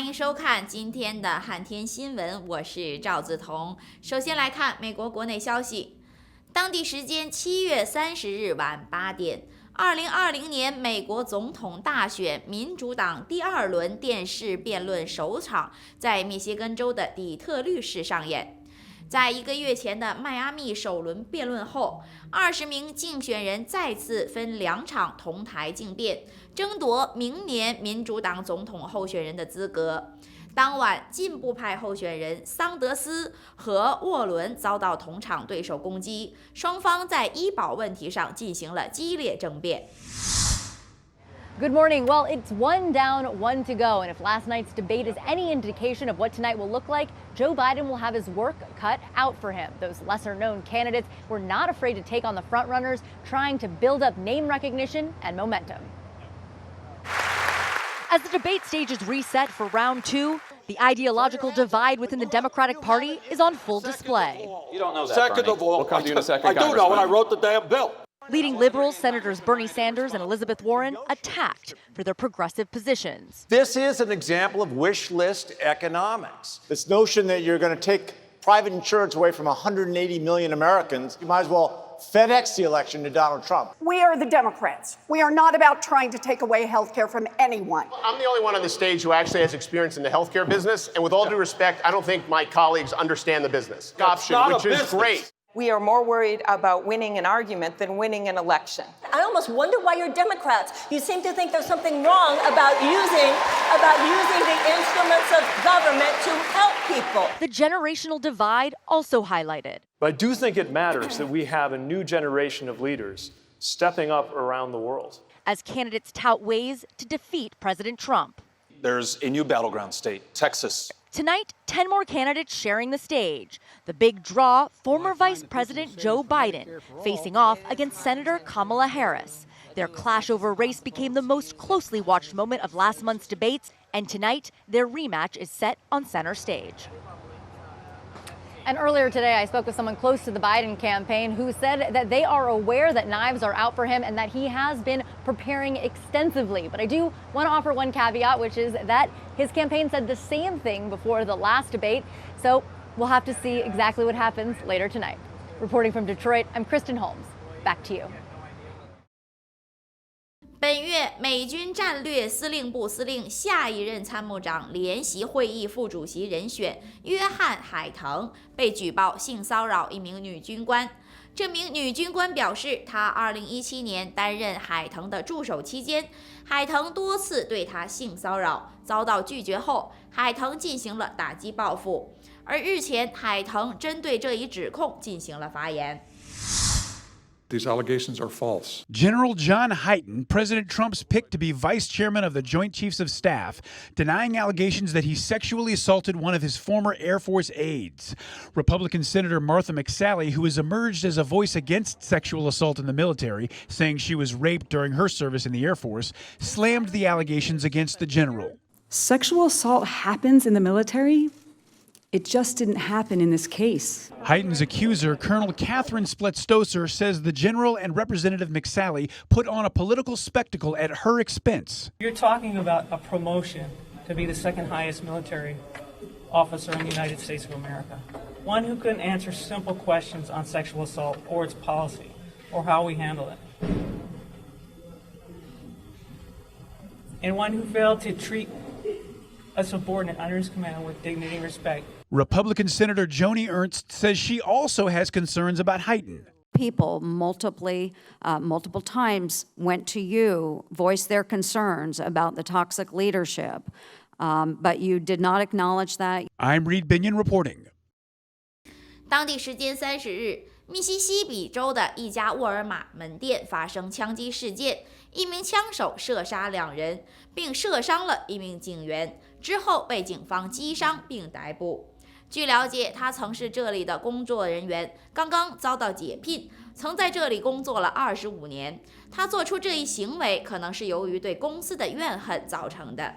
欢迎收看今天的汉天新闻，我是赵子彤。首先来看美国国内消息，当地时间7月30日晚8点，2020年美国总统大选民主党第2轮电视辩论首场在密歇根州的底特律市上演。在1个月前的迈阿密首轮辩论后，20名竞选人再次分2场同台竞辩，争夺明年民主党总统候选人的资格。当晚，进步派候选人桑德斯和沃伦遭到同场对手攻击，双方在医保问题上进行了激烈争辩。Good morning. Well, it's 1 down, 1 to go. And if last night's debate is any indication of what tonight will look like, Joe Biden will have his work cut out for him. Those lesser-known candidates were not afraid to take on the frontrunners, trying to build up name recognition and momentum. As the debate stage is reset for round 2, the ideological divide within the Democratic Party is on full display. You don't know that, Second Bernie. of all, We'll come to you in a second, I do know, and I wrote the damn bill. Leading liberals, Senators Bernie Sanders and Elizabeth Warren, attacked for their progressive positions. This is an example of wish list economics. This notion that you're going to take private insurance away from 180 million Americans, you might as well FedEx the election to Donald Trump. We are the Democrats. We are not about trying to take away health care from anyone. I'm the only one on the stage who actually has experience in the healthcare business, and with all due respect, I don't think my colleagues understand the business. Option, which is great. We are more worried about winning an argument than winning an election. I almost wonder why you're Democrats. You seem to think there's something wrong about using the instruments of government to help people. The generational divide also highlighted. But I do think it matters that we have a new generation of leaders stepping up around the world. As candidates tout ways to defeat President Trump. There's a new battleground state, Texas. Tonight, 10 more candidates sharing the stage. The big draw, former Vice President Joe Biden, facing off against Senator Kamala Harris. Their clash over race became the most closely watched moment of last month's debates, and tonight, their rematch is set on center stage. And earlier today, I spoke with someone close to the Biden campaign who said that they are aware that knives are out for him and that he has been preparing extensively. But I do want to offer one caveat, which is that his campaign said the same thing before the last debate. So we'll have to see exactly what happens later tonight. Reporting from Detroit, I'm Kristen Holmes. Back to you. 本月，美军战略司令部司令下一任参谋长联席会议副主席人选约翰·海腾被举报性骚扰一名女军官。这名女军官表示，她2017年担任海腾的助手期间，海腾多次对她性骚扰，遭到拒绝后，海腾进行了打击报复。而日前，海腾针对这一指控进行了发言。These allegations are false. General John Hyten, President Trump's pick to be vice chairman of the Joint Chiefs of Staff, denying allegations that he sexually assaulted one of his former Air Force aides. Republican Senator Martha McSally, who has emerged as a voice against sexual assault in the military, saying she was raped during her service in the Air Force, slammed the allegations against the general. Sexual assault happens in the military. It just didn't happen in this case. Hyten's accuser, Colonel Catherine Splett-Stoser, says the general and Representative McSally put on a political spectacle at her expense. You're talking about a promotion to be the second highest military officer in the United States of America. One who couldn't answer simple questions on sexual assault or its policy or how we handle it. And one who failed to treat a subordinate under his command with dignity and respect. Republican Senator Joni Ernst says she also has concerns about Hyten. People multiple times went to you, voiced their concerns about the toxic leadership, but you did not acknowledge that. I'm Reed Binion reporting. 当地时间30日，密西西比州的一家沃尔玛门店发生枪击事件，一名枪手射杀2人，并射伤了一名警员，之后被警方击伤并逮捕。据了解，他曾是这里的工作人员，刚刚遭到解聘，曾在这里工作了25年。他做出这一行为，可能是由于对公司的怨恨造成的。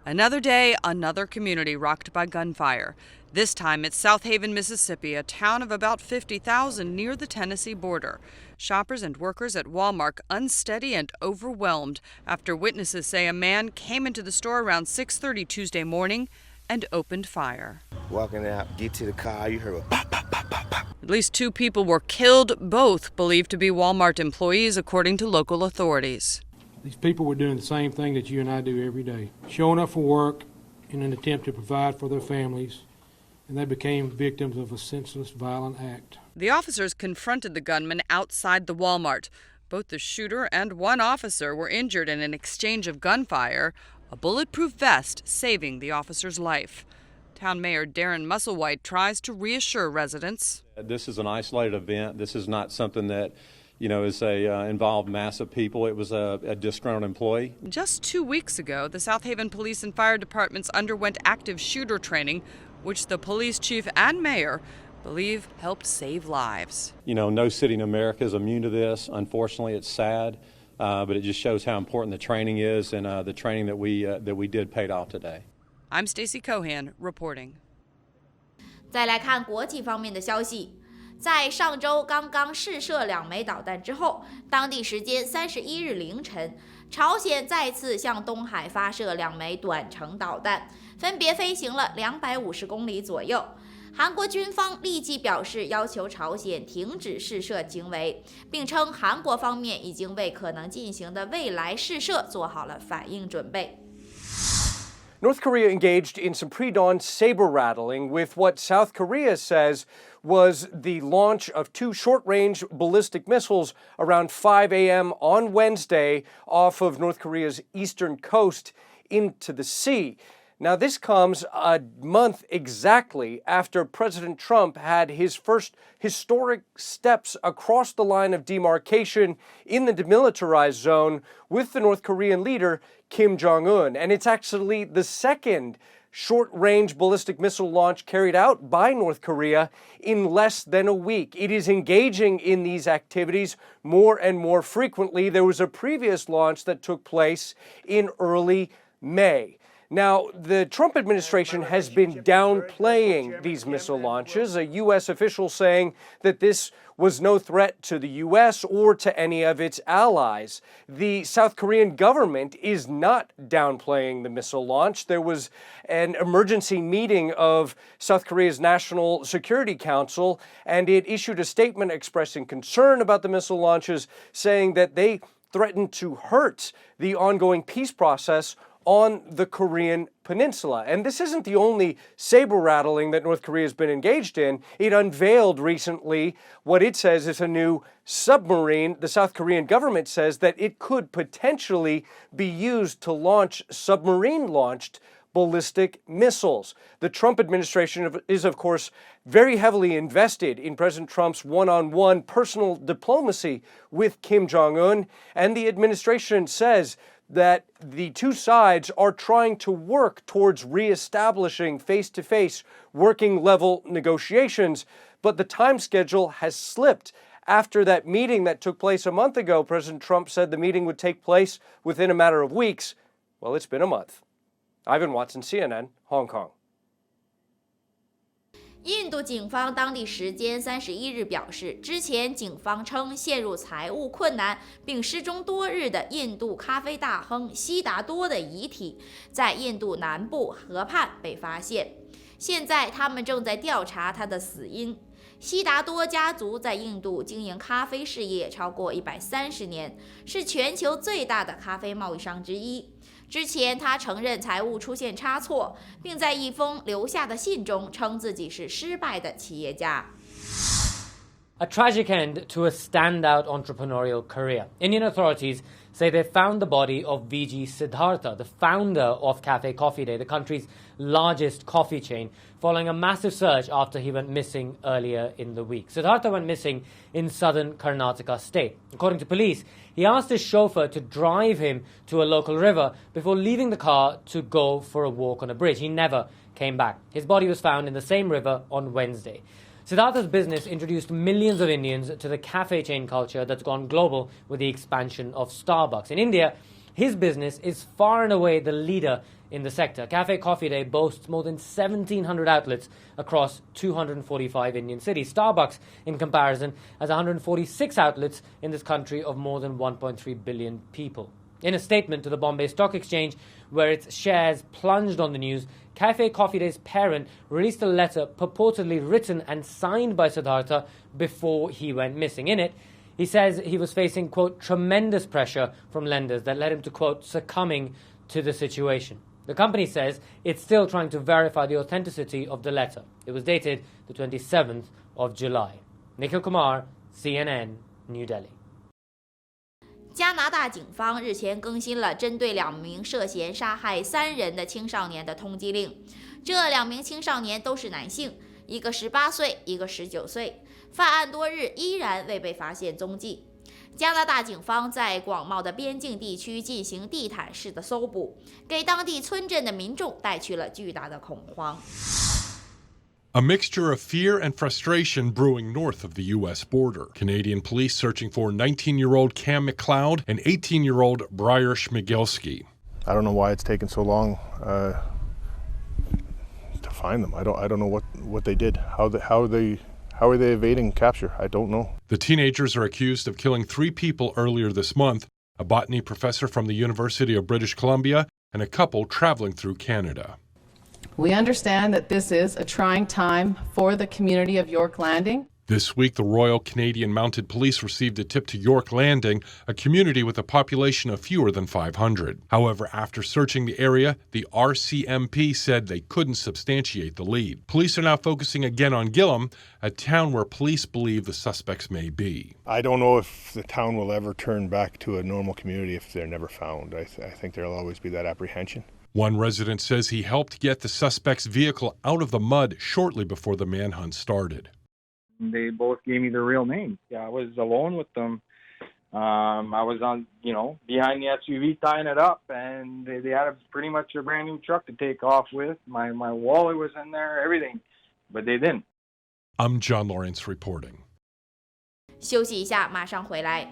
Another day, another community rocked by gunfire. This time it's South Haven, Mississippi, a town of about 50,000 near the Tennessee border. Shoppers and workers at Walmart unsteady and overwhelmed after witnesses say a man came into the store around 6:30 Tuesday morning and opened fire. Walking out, get to the car, you heard a pop, pop, pop, pop, pop. At least 2 people were killed, both believed to be Walmart employees, according to local authorities. These people were doing the same thing that you and I do every day, showing up for work in an attempt to provide for their families, and they became victims of a senseless, violent act. The officers confronted the gunman outside the Walmart. Both the shooter and one officer were injured in an exchange of gunfire, a bulletproof vest saving the officer's life. Town Mayor Darren Musselwhite tries to reassure residents. This is an isolated event. This is not something that is involved massive people. It was a disgruntled employee. Just 2 weeks ago, the South Haven Police and Fire Departments underwent active shooter training, which the police chief and mayor believe helped save lives. No city in America is immune to this. Unfortunately, it's sad, but it just shows how important the training is, and the training that we did paid off today. I'm Stacey Cohan reporting. 再来看国际方面的消息。在上周刚刚试射2枚导弹之后，当地时间31日凌晨，朝鲜再次向东海发射2枚短程导弹，分别飞行了250公里左右。韩国军方立即表示要求朝鲜停止试射行为，并称韩国方面已经为可能进行的未来试射做好了反应准备。North Korea engaged in some pre-dawn saber-rattling with what South Korea says was the launch of 2 short-range ballistic missiles around 5 a.m. on Wednesday off of North Korea's eastern coast into the sea. Now, this comes a month exactly after President Trump had his first historic steps across the line of demarcation in the demilitarized zone with the North Korean leader, Kim Jong-un. And it's actually the second short-range ballistic missile launch carried out by North Korea in less than a week. It is engaging in these activities more and more frequently. There was a previous launch that took place in early May. Now, the Trump administration has been downplaying these missile launches, a U.S. official saying that this was no threat to the U.S. or to any of its allies. The South Korean government is not downplaying the missile launch. There was an emergency meeting of South Korea's National Security Council, and it issued a statement expressing concern about the missile launches, saying that they threatened to hurt the ongoing peace process on the Korean peninsula. And this isn't the only saber-rattling that North Korea has been engaged in. It unveiled recently what it says is a new submarine. The South Korean government says that it could potentially be used to launch submarine-launched ballistic missiles. The Trump administration is, of course, very heavily invested in President Trump's one-on-one personal diplomacy with Kim Jong-un, and the administration says that the two sides are trying to work towards reestablishing face-to-face working-level negotiations, but the time schedule has slipped. After that meeting that took place a month ago, President Trump said the meeting would take place within a matter of weeks. Well, it's been a month. Ivan Watson, CNN, Hong Kong. 印度警方当地时间31日表示，之前警方称陷入财务困难并失踪多日的印度咖啡大亨悉达多的遗体在印度南部河畔被发现，现在他们正在调查他的死因。悉达多家族在印度经营咖啡事业超过130年，是全球最大的咖啡贸易商之一。之前，他承认财务出现差错，并在一封留下的信中称自己是失败的企业家。A tragic end to a standout entrepreneurial career. Indian authorities say they found the body of VG Siddhartha, the founder of Cafe Coffee Day, the country's largest coffee chain, following a massive search after he went missing earlier in the week. Siddhartha went missing in southern Karnataka state. According to police, he asked his chauffeur to drive him to a local river before leaving the car to go for a walk on a bridge. He never came back. His body was found in the same river on Wednesday. Siddhartha's business introduced millions of Indians to the cafe chain culture that's gone global with the expansion of Starbucks. In India, His business is far and away the leader in the sector. Cafe Coffee Day boasts more than 1,700 outlets across 245 Indian cities. Starbucks, in comparison, has 146 outlets in this country of more than 1.3 billion people. In a statement to the Bombay Stock Exchange, where its shares plunged on the news, Cafe Coffee Day's parent released a letter purportedly written and signed by Siddhartha before he went missing. In it, he says he was facing, quote, tremendous pressure from lenders that led him to, quote, succumbing to the situation. The company says it's still trying to verify the authenticity of the letter. It was dated the 27th of July. Nikhil Kumar, CNN, New Delhi. 加拿大警方日前更新了针对2名涉嫌杀害3人的青少年的通缉令。这2名青少年都是男性，一个18岁，一个19岁。犯案多日依然未被发现踪迹。加拿大警方在广袤的边境地区进行地毯式的搜捕，给当地村镇的民众带去了巨大的恐慌。A mixture of fear and frustration brewing north of the U.S. border. Canadian police searching for 19-year-old Cam McLeod and 18-year-old Briar Schmigelsky. I don't know why it's taken so long to find them. I don't know what they did. How are they evading capture? I don't know. The teenagers are accused of killing 3 people earlier this month, a botany professor from the University of British Columbia and a couple traveling through Canada. We understand that this is a trying time for the community of York Landing. This week, the Royal Canadian Mounted Police received a tip to York Landing, a community with a population of fewer than 500. However, after searching the area, the RCMP said they couldn't substantiate the lead. Police are now focusing again on Gillam, a town where police believe the suspects may be. I don't know if the town will ever turn back to a normal community if they're never found. I think there'll always be that apprehension. One resident says he helped get the suspect's vehicle out of the mud shortly before the manhunt started. They both gave me their real names. Yeah, I was alone with them. I was on, behind the SUV tying it up, and they had pretty much a brand new truck to take off with. My wallet was in there, everything, but they didn't. I'm John Lawrence reporting. 休息一下，马上回来。